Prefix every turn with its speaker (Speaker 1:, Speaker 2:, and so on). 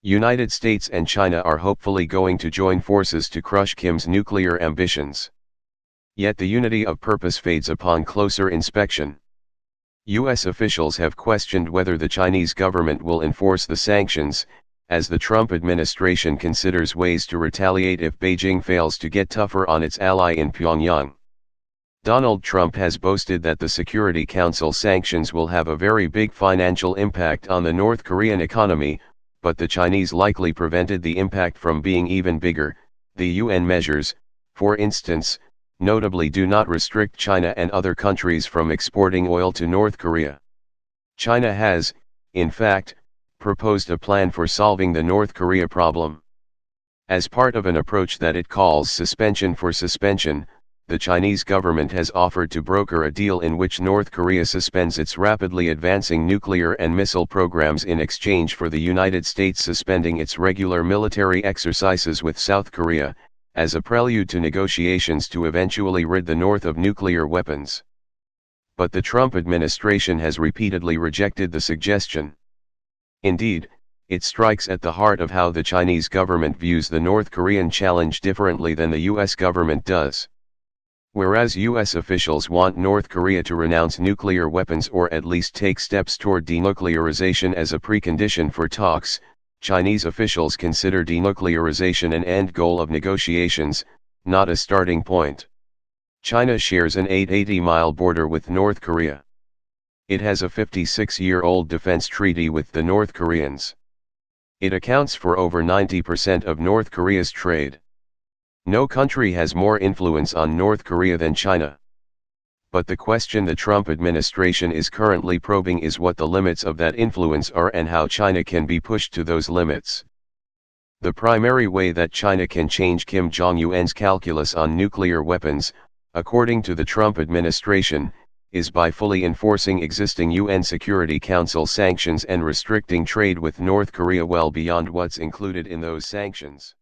Speaker 1: United States and China are hopefully going to join forces to crush Kim's nuclear ambitions. Yet the unity of purpose fades upon closer inspection. U.S. officials have questioned whether the Chinese government will enforce the sanctions, as the Trump administration considers ways to retaliate if Beijing fails to get tougher on its ally in Pyongyang. Donald Trump has boasted that the Security Council sanctions will have a very big financial impact on the North Korean economy, but the Chinese likely prevented the impact from being even bigger. The UN measures, for instance, notably do not restrict China and other countries from exporting oil to North Korea. China has, in fact, proposed a plan for solving the North Korea problem. As part of an approach that it calls suspension for suspension, the Chinese government has offered to broker a deal in which North Korea suspends its rapidly advancing nuclear and missile programs in exchange for the United States suspending its regular military exercises with South Korea, as a prelude to negotiations to eventually rid the North of nuclear weapons. But the Trump administration has repeatedly rejected the suggestion. Indeed, it strikes at the heart of how the Chinese government views the North Korean challenge differently than the US government does. Whereas US officials want North Korea to renounce nuclear weapons or at least take steps toward denuclearization as a precondition for talks, Chinese officials consider denuclearization an end goal of negotiations, not a starting point. China shares an 880-mile border with North Korea. It has a 56-year-old defense treaty with the North Koreans. It accounts for over 90% of North Korea's trade. No country has more influence on North Korea than China. But the question the Trump administration is currently probing is what the limits of that influence are and how China can be pushed to those limits. The primary way that China can change Kim Jong-un's calculus on nuclear weapons, according to the Trump administration, is by fully enforcing existing UN Security Council sanctions and restricting trade with North Korea well beyond what's included in those sanctions.